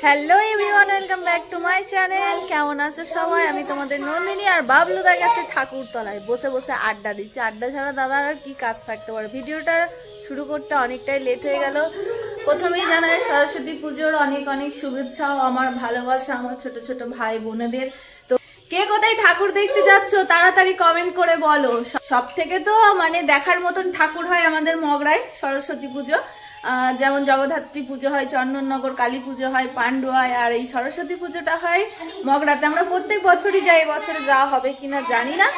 Hello everyone, welcome back to my channel. কেমন আছো সবাই? আমি তোমাদের নন্দিনী আর বাবলু দা গেছে ঠাকুরতলায় বসে বসে আড্ডা দিচ্ছে। আড্ডা ছাড়া দাদার আর কি কাজ থাকতে পারে। ভিডিওটা শুরু করতে অনেকটাই লেট হয়ে গেল। প্রথমেই জানাই সরস্বতী পুজোর অনেক অনেক শুভেচ্ছা ও আমার ভালোবাসা আমার ছোট ছোট ভাই বোনেদের। তো কে কোথায় ঠাকুর দেখতে যাচ্ছ তাড়াতাড়ি কমেন্ট করে বলো। সব থেকে তো মানে দেখার মতন ঠাকুর হয় আমাদের মগরায় সরস্বতী পুজো। যেমন জগদ্ধাত্রী পুজো হয়, চন্দননগর কালী পুজো হয়, পান্ডুয়ায়, আর এই সরস্বতী পুজোটা হয় মগরাতে। আমরা প্রত্যেক বছরই যাই, বছরে যাওয়া হবে কিনা জানি না,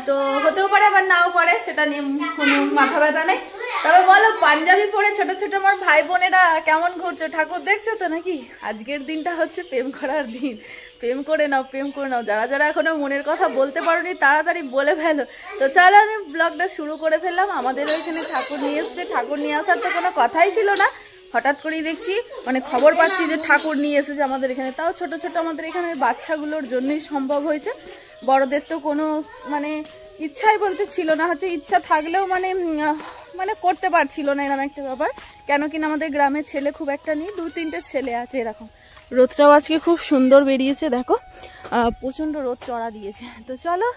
তো হতেও পারে আবার নাও পারে, সেটা নিয়ে কোনো মাথা ব্যথা নেই। তবে বলো, পাঞ্জাবি পরে ছোট ছোট আমার ভাই বোনেরা কেমন ঘুরছো? ঠাকুর দেখছো তো নাকি? আজকের দিনটা হচ্ছে প্রেম করার দিন। প্রেম করে নাও, প্রেম করে নাও। যারা যারা এখনো মনের কথা বলতে পারোনি তাড়াতাড়ি বলে ফেলো। তো চলো আমি ব্লগটা শুরু করে ফেললাম। আমাদের ওইখানে ঠাকুর নিয়ে এসছে। ঠাকুর নিয়ে আসার তো কোনো কথাই ছিল না, হঠাৎ করেই দেখছি মানে খবর পাচ্ছি যে ঠাকুর নিয়ে এসেছে আমাদের এখানে। তাও ছোট ছোট আমাদের এখানে বাচ্চাগুলোর জন্যই সম্ভব হয়েছে, বড়দের তো কোনো মানে ইচ্ছাই বলতে ছিল না। হচ্ছে ইচ্ছা থাকলেও মানে মানে করতে পারছিল না, এরকম একটা ব্যাপার। কেন কিনা আমাদের গ্রামে ছেলে খুব একটা নেই, 2-3টে ছেলে আছে এরকম। রোদটাও আজকে খুব সুন্দর বেরিয়েছে, দেখো প্রচণ্ড রোদ চড়া দিয়েছে। তো চলো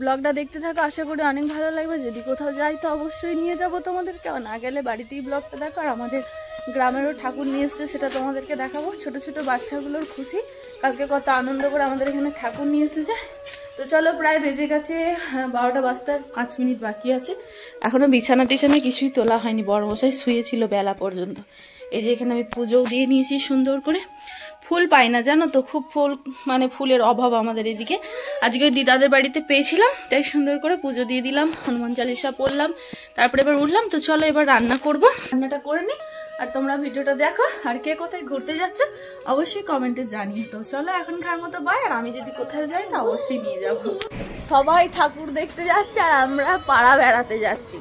ব্লগটা দেখতে থাকো, আশা করি অনেক ভালো লাগবে। যদি কোথাও যাই তো অবশ্যই নিয়ে যাবো তোমাদেরকে, না গেলে বাড়িতেই ব্লগটা দেখো। আর আমাদের গ্রামেরও ঠাকুর নিয়ে এসছে, সেটা তোমাদেরকে দেখাবো। ছোট ছোট বাচ্চাগুলোর খুশি, কালকে কত আনন্দ করে আমাদের এখানে ঠাকুর নিয়ে এসেছে। তো চলো, প্রায় বেজে গেছে 12টা বাজতে আর 5 মিনিট বাকি আছে। এখনো বিছানা টিছানা কিছুই তোলা হয়নি, বড় মশাই শুয়েছিল বেলা পর্যন্ত। এই যে এখানে আমি পুজোও দিয়ে নিয়েছি সুন্দর করে। ফুল পাই না জানো তো, খুব ফুল মানে ফুলের অভাব আমাদের এদিকে। আজকে ওই দিদাদের বাড়িতে পেয়েছিলাম, তাই সুন্দর করে পুজো দিয়ে দিলাম, হনুমান চালিসা পড়লাম, তারপরে এবার উঠলাম। তো চলো এবার রান্না করব, রান্নাটা করে নিই আর তোমরা ভিডিওটা দেখো। আর কে কোথায় ঘুরতে যাচ্ছ অবশ্যই কমেন্টে জানিয়ে। তো চলো এখনকার মতো বাই। আর আমি যদি কোথাও যাই তো অবশ্যই নিয়ে যাব। সবাই ঠাকুর দেখতে যাচ্ছে আর আমরা পাড়া বেড়াতে যাচ্ছি।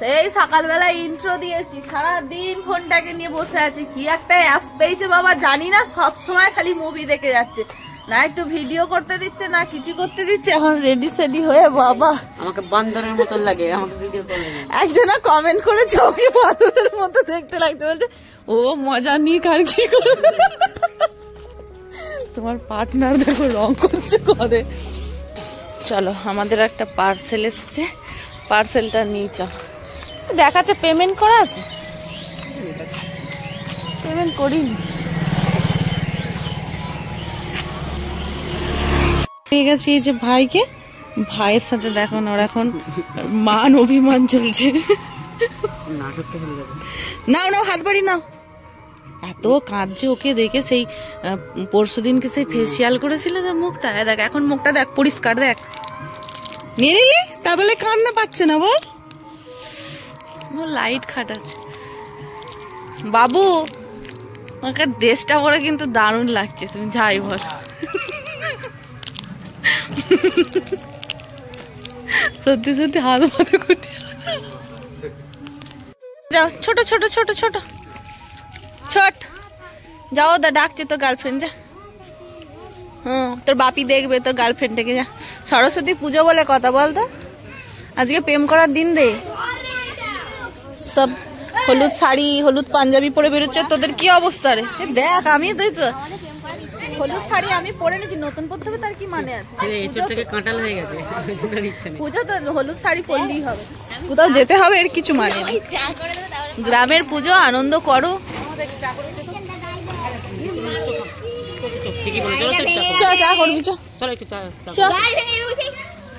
সেই সকালবেলা ইন্ট্রো দিয়েছি, সারাদিন ফোনটাকে নিয়ে বসে আছি। কি একটা অ্যাপস পেয়েছে বাবা জানি না, সব সময় খালি মুভি দেখে যাচ্ছে, না একটু ভিডিও করতে দিচ্ছে না কিছু করতে দিচ্ছে। এখন রেডি সেডি হয়ে বাবা আমাকে বান্দরের মতো লাগে, আমাকে ভিডিও করে। একজনা কমেন্ট করে চোখে বান্দরের মতো দেখতে লাগছে, বলছে ও মজা নিয়ে কার কি করবে। তোমার পার্টনার দেখো রং করছে করে। চলো আমাদের একটা পার্সেল এসেছে, পার্সেলটা নিয়ে চল। দেখাচ্ছে পেমেন্ট করা আছে, পেমেন্ট করিনি। পেয়ে গেছি এই যে ভাইকে, ভাইয়ের সাথে দেখো না ওর এখন মান অভিমান চলছে। নাও নাও হাত বাড়ি নাও। এত কাঁদছে ওকে দেখে, সেই পরশু দিনকে সেই ফেসিয়াল করেছিল যে মুখটা, দেখ এখন মুখটা দেখ পরিষ্কার, দেখ নিয়ে নিলি তা বলে কান্না পাচ্ছে না বল। লাইট খাটাচ্ছে বাবু, আমাকে ড্রেসটা পরে কিন্তু দারুণ লাগছে, তুমি যাই বল। সত্যি সত্যি হাত মাথা করতে যাও। ছোট ছোট ছোট ছোট ছোট যাও, দা ডাকছে তোর গার্লফ্রেন্ড, যা। তোর বাপি দেখবে তোর গার্লফ্রেন্ডটাকে, যা। সরস্বতী পুজো বলে কথা বলতো, আজকে প্রেম করার দিন রে। সব হলুদ শাড়ি হলুদ পাঞ্জাবি পরে বেরোচ্ছে, তোদের কি অবস্থা রে? দেখ আমি তো হলুদ শাড়ি আমি পরে নিচ্ছি, নতুন পরতে হবে তার কি মানে আছে? পুজো তো হলুদ শাড়ি পরলেই হবে, কোথাও যেতে হবে এর কিছু মানে নেই। গ্রামের পুজো আনন্দ করো। চা করবি,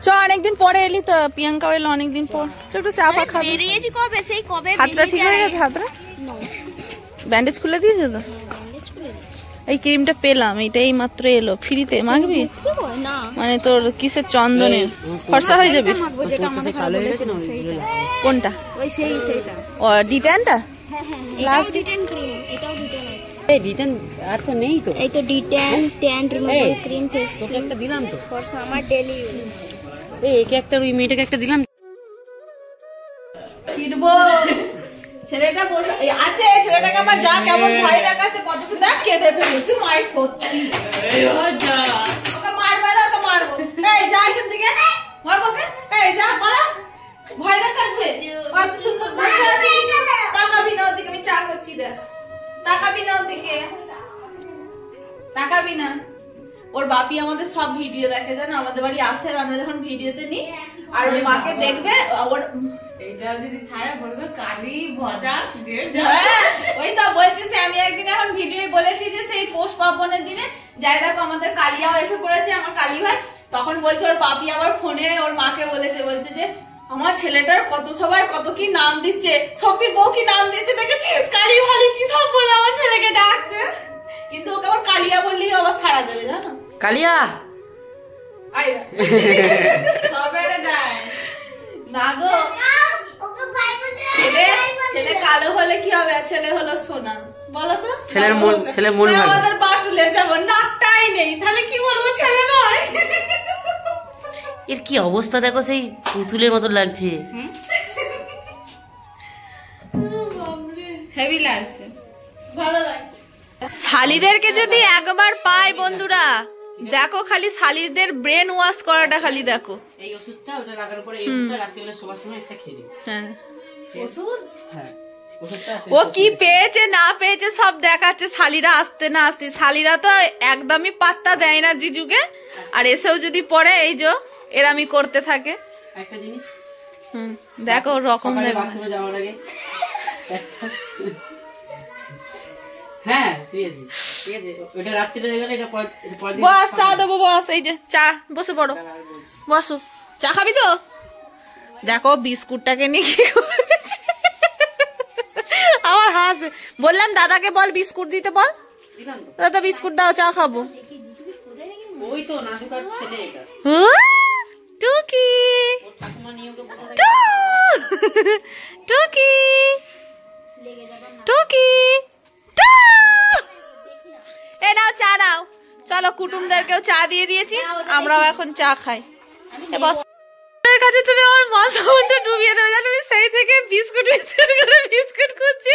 চ অনেকদিন পরে এলি তো, প্রিয়াঙ্কাও এলো অনেকদিন পর, একটু চা ফা খাবি। হাতটা ঠিক হয়ে গেছে? হাতটা ব্যান্ডেজ খুলে দিয়েছে তো? এই ক্রিমটা পেলাম, এইটাই মাত্র এলো ফ্রিতে, মাখবি? মানে তোর কিসের চন্দনের ফর্সা হয়ে যাবে। কোনটা? ও ডিটেনটা লাস্ট ডিটেন ক্রিম, এটাও ডিটেন আছে। এই ডিটেন আর তো নেই তো, এই তো detain tan remover cream face cream একটা দিলাম তো ফর্সা আমার ডেইলি ইউজ। এই একে একটা ওই মেয়েটাকে একটা দিলাম। ফিরবো ছেলেটা বসে আছে, ছেলেটাকে আমার যা কেমন ভয় দেখাচ্ছে, কত সুন্দর কেঁদে ফেলেছি মায়ের সত্যি। ওকে মারবে না, ওকে মারবো। এই যা এখান থেকে, মারবো কে? এই যা বলা, ভয় দেখাচ্ছে কত সুন্দর বসে আছে। টাকা বিনা ওদিকে আমি চা করছি, দেখ টাকা বিনা ওদিকে। তাকাবি না। ওর বাপি আমাদের সব ভিডিও দেখে, জানো, আমাদের বাড়ি আসে আর আমরা যখন ভিডিওতে নিই আর ওর মাকে দেখবে ওর এইটা যদি ছাড়া বলবে কালি ভজা ওই তো বলতেছি। আমি একদিন এখন ভিডিও বলেছি যে সেই পৌষ পার্বণের দিনে যাই দেখো আমাদের কালিয়াও এসে পড়েছে, আমার কালী ভাই। তখন বলছে ওর বাপি আবার ফোনে ওর মাকে বলছে যে আমার ছেলেটার কত সবাই কত কি নাম দিচ্ছে, শক্তির বউ কি নাম দিচ্ছে দেখেছিস, কালী ভালি কি সব বলে আমার ছেলেকে ডাকছে। কিন্তু ওকে আবার কালিয়া বললেই আবার ছাড়া দেবে, জানো। কালিয়া না গো, ছেলে কালো হলে কি হবে, ছেলে হলো সোনা, বলো তো। ছেলের মন আমাদের বাটুলে যেমন নাকটাই নেই, তাহলে কি বলবো ছেলে নয়। এর কি অবস্থা দেখো, সেই পুতুলের মতো লাগছে। হেভি লাগছে, ভালো লাগছে। শালিদেরকে যদি একবার পাই বন্ধুরা, দেখো খালি শালিদের ব্রেন ওয়াশ করাটা খালি দেখো। এই ওষুধটা ওটা লাগানোর পরে এই ওষুধটা রাত্রিবেলা শোবার সময় একটা খেয়ে দিই। হ্যাঁ, ওষুধ? হ্যাঁ, ওষুধটা ও কি পেয়েছে না পেয়েছে সব দেখাচ্ছে। শালিরা আসতে না আসতে, শালিরা তো একদমই পাত্তা দেয় না জিজুকে। আর এসেও যদি পড়ে এই যে এরামি করতে থাকে। একটা জিনিস দেখো রকম বাথরুমে যাওয়ার আগে একটা, হ্যাঁ সিরিয়াসলি, ঠিক আছে, ওটা রাত্রিরে হয়ে গেলে এটা পরের দিন বস চা দেবো, বস এই যে চা, বসে পড়ো, বসো, চা খাবি তো। দেখো বিস্কুটটাকে নিয়ে কি করেছে আমার হাসে। বললাম দাদাকে বল বিস্কুট দিতে, বল দাদা বিস্কুট দাও, চা খাবো। ওই তো নাদুকার ছেলে এটা, টুকি ওর ঠাকুমা নিয়ে ওকে বসে থাকে। টুকি টুকি, এ নাও চা নাও। চলো কুটুমদেরকেও চা দিয়ে দিয়েছি, আমরাও এখন চা খাই। কাছে তুমি আমার মাথা মুন্ডা ডুবিয়ে দেবে, জানো। আমি সেই থেকে বিস্কুট খুঁজছি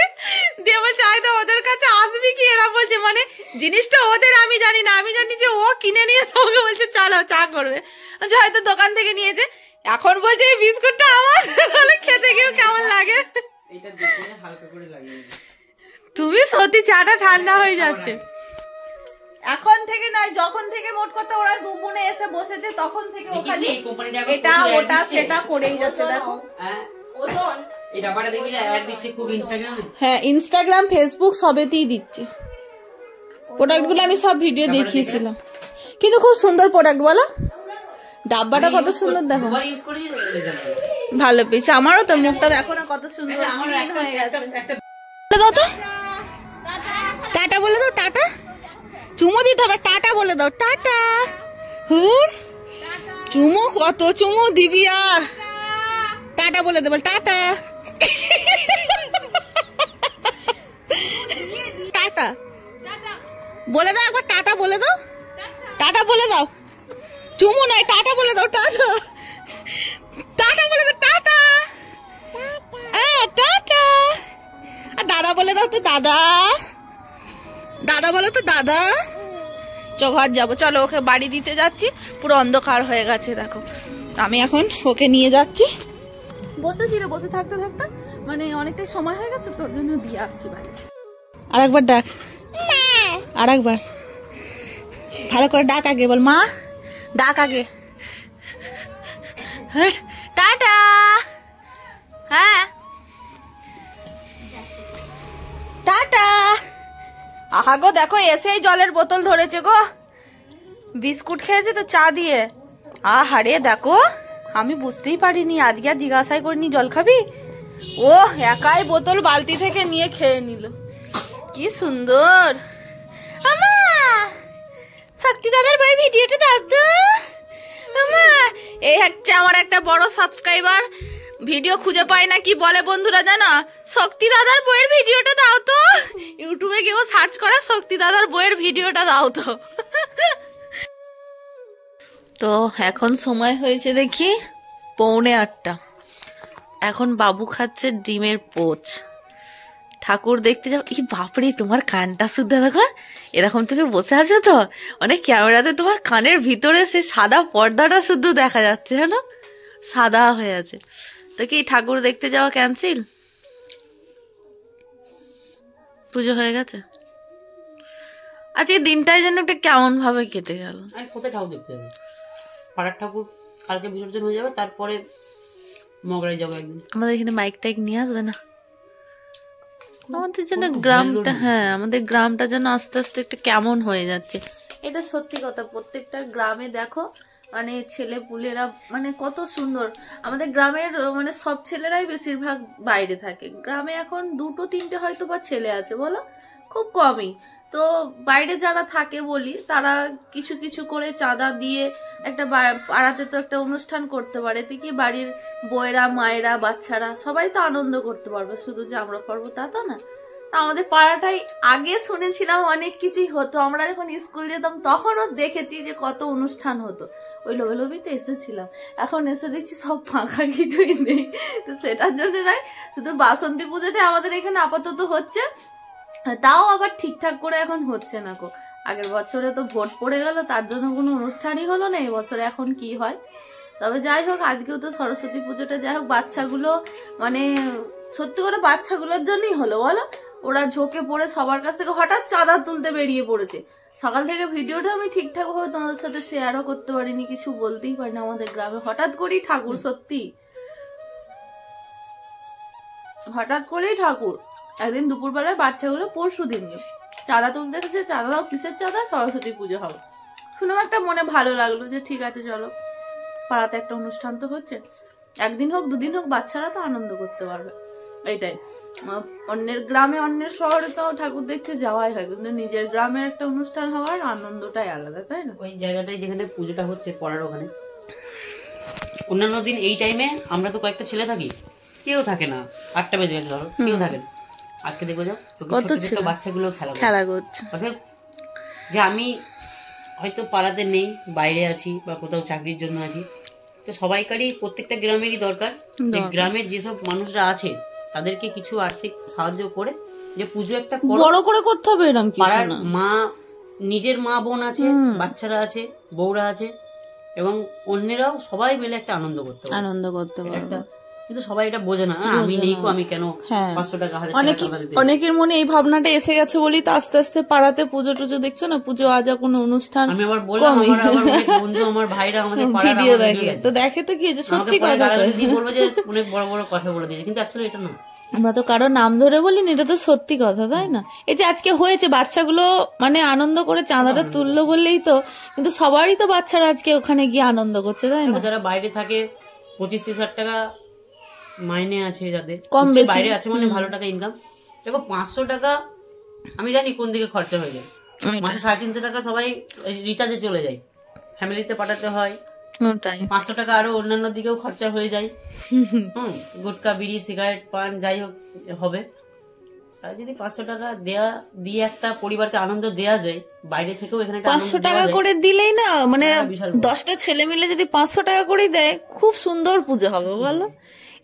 দিয়ে বলছে আয়দা ওদের কাছে আসবি কি, এরা বলছে মানে জিনিসটা ওদের আমি জানি না, আমি জানি যে ও কিনে নিয়েছে, ওকে বলছে চলো চা করবে, হয়তো দোকান থেকে নিয়েছে। এখন বলছে এই বিস্কুটটা আমার, তাহলে খেতে গিয়েও কেমন লাগে। এটা দেখে হালকা করে লাগিয়ে দিই। তুমি সত্যি চাটা ঠান্ডা হয়ে যাচ্ছে। এখন থেকে নয়, যখন থেকে মোট কথা ওরা দু বোনে এসে বসেছে তখন থেকে ওখানে এটা ওটা সেটা করেই যাচ্ছে। দেখো এই ব্যাপারটা দেখি যে অ্যাড দিচ্ছে খুব ইনস্টাগ্রামে। হ্যাঁ, ইনস্টাগ্রাম ফেসবুক সবেতেই দিচ্ছে। প্রোডাক্টগুলো আমি সব ভিডিও দেখিয়েছিলাম, কিন্তু খুব সুন্দর প্রোডাক্ট, বলো। ডাব্বাটা কত সুন্দর, দেখো ভালো পেয়েছে। আমারও তো মুখটা দেখো না কত সুন্দর হয়ে গেছে। দাও তো টাটা বলে দাও, টাটা চুমো দিতে হবে, টাটা বলে দাও, টাটা। চুমো কত চুমো দিবি আর, টাটা বলে দেবো, টাটা টাটা বলে দাও একবার, টাটা বলে দাও, টাটা বলে দাও, চুমো নয় টাটা বলে দাও, টাটা টাটা বলে দাও, টাটা টাটা। আর দাদা বলে দাও তো, দাদা দাদা বলো তো, দাদা। ঘর যাবো, চলো ওকে বাড়ি দিতে যাচ্ছি, পুরো অন্ধকার হয়ে গেছে দেখো। আমি এখন ওকে নিয়ে যাচ্ছি। বসেছিল, বসে থাকতে থাকতে মানে অনেকটাই সময় হয়ে গেছে, তোর জন্য দিয়ে আসছি বাড়িতে। আরেকবার ডাক, আরেকবার ভালো করে ডাক, আগে বল মা, ডাক আগে। টাটা। হ্যাঁ টাটা। আহা গো, দেখো এসেই জলের বোতল ধরেছে গো। বিস্কুট খেয়েছে তো চা দিয়ে। আহারে দেখো, আমি বুঝতেই পারিনি, আজকে আর জিজ্ঞাসাই করিনি জল খাবি। ও একাই বোতল বালতি থেকে নিয়ে খেয়ে নিল, কি সুন্দর। আমা শক্তি দাদার বইয়ের ভিডিওটা দাও তো। আমা এই হচ্ছে আমার একটা বড় সাবস্ক্রাইবার, ভিডিও খুঁজে পায় না, কি বলে বন্ধুরা জানো, শক্তি দাদার বইয়ের ভিডিওটা দাও তো। ইউটিউবে গিয়েও সার্চ করে শক্তি দাদার বইয়ের ভিডিওটা দাও তো। তো এখন সময় হয়েছে দেখি 7:45। এখন বাবু খাচ্ছে ডিমের পোচ। ঠাকুর দেখতে যাবো। এই বাপরে, তোমার কানটা শুদ্ধ দেখো, এরকম তুমি বসে আছো তো, অনেক ক্যামেরাতে তোমার কানের ভিতরে সে সাদা পর্দাটা শুদ্ধ দেখা যাচ্ছে, জানো, সাদা হয়ে আছে। তো কি ঠাকুর দেখতে যাওয়া ক্যান্সেল? পুজো হয়ে গেছে? আচ্ছা এই দিনটাই যেন একটা কেমন ভাবে কেটে গেল। আর কোথায় ঠাকুর দেখতে যাবে? পাড়ার ঠাকুর কালকে বিসর্জন হয়ে যাবে, তারপরে মগরাই যাবো একদিন। আমাদের এখানে মাইক টাইক নিয়ে আসবে না? আমাদের যেন গ্রামটা, হ্যাঁ আমাদের গ্রামটা যেন আস্তে আস্তে একটা কেমন হয়ে যাচ্ছে। এটা সত্যি কথা, প্রত্যেকটা গ্রামে দেখো মানে ছেলে পুলেরা মানে কত সুন্দর। আমাদের গ্রামের মানে সব ছেলেরাই বেশিরভাগ বাইরে থাকে। গ্রামে এখন 2-3টে হয়তো বা ছেলে আছে বলো, খুব কমই। তো বাইরে যারা থাকে বলি তারা কিছু কিছু করে চাঁদা দিয়ে একটা পাড়াতে তো একটা অনুষ্ঠান করতে পারে, এতে কি বাড়ির বউয়েরা মায়েরা বাচ্চারা সবাই তো আনন্দ করতে পারবে, শুধু যে আমরা পারবো তা তো না। তা আমাদের পাড়াটাই আগে শুনেছিলাম অনেক কিছুই হতো, আমরা যখন স্কুল যেতাম তখনও দেখেছি যে কত অনুষ্ঠান হতো, ওই লোভে এসেছিলাম। এখন এসে দেখছি সব ফাঁকা, কিছুই নেই। তো সেটার জন্য নয়, শুধু বাসন্তী পুজোটা আমাদের এখানে আপাতত হচ্ছে, তাও আবার ঠিকঠাক করে এখন হচ্ছে না গো। আগের বছরে তো ভোট পড়ে গেল, তার জন্য কোনো অনুষ্ঠানই হলো না। এই বছরে এখন কি হয়। তবে যাই হোক, আজকেও তো সরস্বতী পুজোটা যাই হোক বাচ্চাগুলো মানে সত্যি করে বাচ্চাগুলোর জন্যই হলো বলো। ওরা ঝোঁকে পড়ে সবার কাছ থেকে হঠাৎ চাঁদা তুলতে বেরিয়ে পড়েছে। সকাল থেকে ভিডিওটা আমি ঠিকঠাক ভাবে তোমাদের সাথে শেয়ারও করতে পারিনি, কিছু বলতেই পারিনি। আমাদের গ্রামে হঠাৎ করেই ঠাকুর, সত্যি হঠাৎ করেই ঠাকুর। একদিন দুপুরবেলায় বাচ্চাগুলো পরশু দিনকে চাঁদা তুলতে এসেছে। চাঁদা দাও, কিসের চাঁদা? সরস্বতী পুজো হবে। শুনেও একটা মনে ভালো লাগলো যে ঠিক আছে চলো, পাড়াতে একটা অনুষ্ঠান তো হচ্ছে, একদিন হোক দুদিন হোক বাচ্চারা তো আনন্দ করতে পারবে। এইটাই, অন্যের গ্রামে অন্যের শহরে তো ঠাকুর দেখতে যাওয়াই হয়, কিন্তু নিজের গ্রামের একটা অনুষ্ঠান হওয়ার আনন্দটাই আলাদা, তাই না? ওই জায়গাটায় যেখানে পুজোটা হচ্ছে পড়ার ওখানে, অন্যান্য দিন এই টাইমে আমরা তো কয়েকটা ছেলে থাকি, কেউ থাকে না। 8টা বেজে গেছে ধরো, কেউ থাকে না। আজকে দেখবো যাও কত ছোট বাচ্চাগুলো খেলা করছে। অর্থাৎ যে আমি হয়তো পাড়াতে নেই, বাইরে আছি বা কোথাও চাকরির জন্য আছি, তো সবাইকারই প্রত্যেকটা গ্রামেরই দরকার যে গ্রামের যেসব মানুষরা আছে তাদেরকে কিছু আর্থিক সাহায্য করে যে পুজো একটা বড় করে করতে হবে। এরকম পাড়ার মা, নিজের মা বোন আছে, বাচ্চারা আছে, বউরা আছে, এবং অন্যেরাও সবাই মিলে একটা আনন্দ করতে পারবে। কিন্তু সবাই এটা বোঝে না, আমি নেই কো, আমি কেন 500 টাকা 1000 টাকা দিতে। অনেকের মনে এই ভাবনাটা এসে গেছে বলি তো আস্তে আস্তে পাড়াতে পুজো টুজো দেখছো না, পুজো আজ কোনো অনুষ্ঠান আমি আবার বললাম, আমার অনেক বন্ধু, আমার ভাইরা আমাদের পাড়ার ভিডিও দেখে তো দেখে তো কি যে সত্যি কথা বলবো যে অনেক বড় বড় কথা বলে দিয়েছে, কিন্তু অ্যাকচুয়ালি এটা না। আমরা তো কারো নাম ধরে বলিনি, এটা তো সত্যি কথা, তাই না? এই যে আজকে হয়েছে, বাচ্চাগুলো মানে আনন্দ করে চাঁদাটা তুললো বললেই তো, কিন্তু সবারই তো বাচ্চারা আজকে ওখানে গিয়ে আনন্দ করছে, তাই না? যারা বাইরে থাকে 25-30 টাকা মাইনে আছে, যাদের কম বেশি বাইরে আছে মানে ভালো টাকা ইনকাম। দেখো 500 টাকা আমি জানি কোন দিকে খরচা হয়ে যায়। মাসে 350 টাকা সবাই রিচার্জে চলে যায়, ফ্যামিলিতে পাঠাতে হয়। 500 টাকা আরো অন্যান্য দিকেও খরচা হয়ে যায়। গুটকা, বিড়ি, সিগারেট, পান যাই হোক হবে। আর যদি 500 টাকা দিয়ে একটা পরিবারকে আনন্দ দেয়া যায়, বাইরে থেকেও এখানে 500 টাকা করে দিলেই না, মানে 10টা ছেলে মিলে যদি 500 টাকা করে দেয়, খুব সুন্দর পুজো হবে বলো।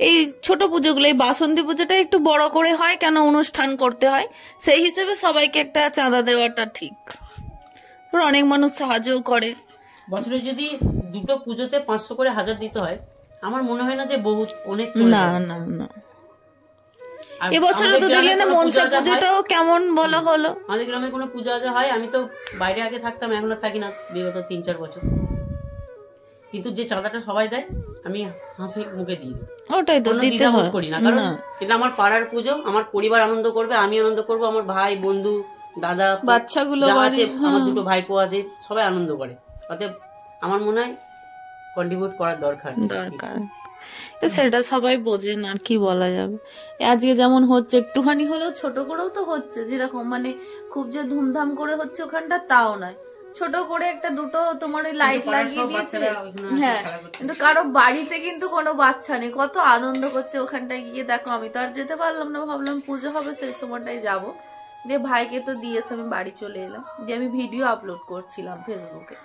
এই ছোট পুজোগুলো, এই বাসন্তী পুজোটা একটু বড় করে হয় কেন, অনুষ্ঠান করতে হয়, সেই হিসেবে সবাইকে একটা চাঁদা দেওয়াটা ঠিক। অনেক মানুষ সাহায্য করে। বছরে যদি দুটো পুজোতে 500 করে 1000 দিতে হয়, আমার মনে হয় না যে বহু অনেক। না না না, এবছরে তো দেখলে না মনসা পুজোটাও কেমন বলা হলো। আমাদের গ্রামে কোনো পূজা আজা হয়, আমি তো বাইরে আগে থাকতাম, এখন আর থাকি না বিগত 3-4 বছর, কিন্তু যে চাঁদাটা সবাই দেয় আমি হাসি মুখে দিই, ওটাই তো দিতে করি না, কারণ এটা আমার পাড়ার পুজো, আমার পরিবার আনন্দ করবে, আমি আনন্দ করবো, আমার ভাই বন্ধু দাদা বাচ্চাগুলো আছে, আমার 2টো ভাইপো আছে, সবাই আনন্দ করে। অতএব আমার মনে হয় কন্ট্রিবিউট করার দরকার। সেটা সবাই বোঝে না, আর কি বলা যাবে। আজকে যেমন হচ্ছে একটুখানি হলেও ছোট করেও তো হচ্ছে, যেরকম মানে খুব যে ধুমধাম করে হচ্ছে ওখানটা তাও নয়, ছোট করে একটা দুটো তোমার ওই লাইট লাগিয়ে দিয়েছে। হ্যাঁ, কিন্তু কারো বাড়িতে কিন্তু কোনো বাচ্চা নেই, কত আনন্দ করছে ওখানটায় গিয়ে। দেখো আমি তো আর যেতে পারলাম না, ভাবলাম পুজো হবে সেই সময়টাই যাবো, দিয়ে ভাইকে তো দিয়েছে, আমি বাড়ি চলে এলাম, দিয়ে আমি ভিডিও আপলোড করছিলাম ফেসবুকে,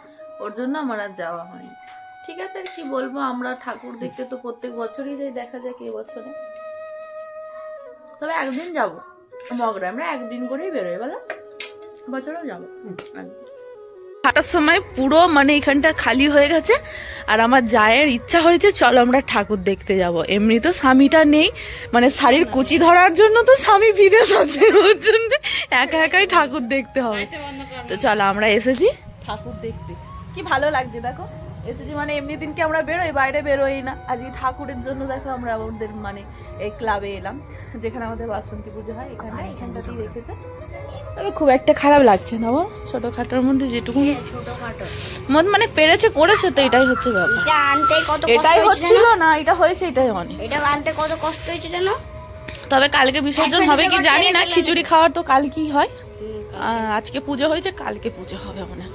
ওর জন্য আমার আর যাওয়া হয়নি। ঠিক আছে, আর কি বলবো, আমরা ঠাকুর দেখতে তো প্রত্যেক বছরই যাই, দেখা যাক এবছরে। তবে একদিন যাবো মগরা, আমরা একদিন করেই বেরোই বলো, বছরও যাবো। হাঁটার সময় পুরো মানে এখানটা খালি হয়ে গেছে, আর আমার জায়ের ইচ্ছা হয়েছে চলো আমরা ঠাকুর দেখতে যাব। এমনি তো স্বামীটা নেই, মানে শাড়ির কুচি ধরার জন্য তো স্বামী বিদেশ আছে, ওর জন্য একা একাই ঠাকুর দেখতে হবে। তো চলো আমরা এসেছি ঠাকুর দেখতে, কি ভালো লাগছে দেখো এসেছি। মানে এমনি দিনকে আমরা বেরোই, বাইরে বেরোই না, আজকে ঠাকুরের জন্য দেখো আমরা আমাদের মানে এই ক্লাবে এলাম, যেখানে আমাদের বাসন্তী পুজো হয়, এখানটাতেই রেখেছে। তবে খুব একটা খারাপ লাগছে না বল, ছোটখাটোর মধ্যে যেটুকু মানে পেরেছে করেছে, তো এটাই হচ্ছে ব্যাপার। এটাই হচ্ছিল না, এটা হয়েছে, এটাই অনেক। এটা আনতে কত কষ্ট হয়েছে জানো? তবে কালকে বিসর্জন হবে কি জানি না, খিচুড়ি খাওয়ার তো কাল কি হয়, আজকে পুজো হয়েছে, কালকে পুজো হবে মনে হয়,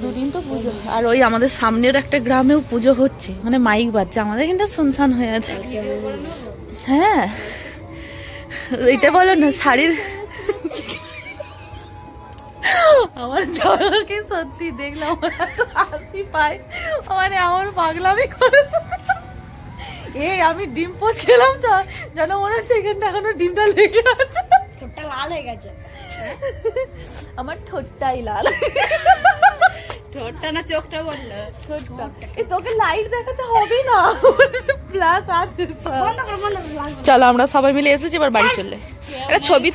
দুদিন তো পুজো। আর ওই আমাদের সামনের একটা গ্রামেও পুজো হচ্ছে, মানে মাইক বাজছে, আমাদের কিন্তু শুনশান হয়ে আছে। হ্যাঁ এটা বলো না শাড়ির, আমার জয়কে সত্যি দেখলাম আমার এত হাসি পায়, মানে আমার পাগলামি করেছে। এই আমি ডিম পচছিলাম তো, যেন মনে হচ্ছে এখানটা এখনো ডিমটা লেগে আছে, ঠোঁটটা লাল হয়ে গেছে। আমার ঠোঁটটাই লাল। ঠোঁটটা না চোখটা বললো? ঠোঁটটা। এই তোকে লাইট দেখাতে হবে না, প্লাস আছে। চলো আমরা সবাই মিলে এসেছি, এবার বাড়ি চললে একটা ছবি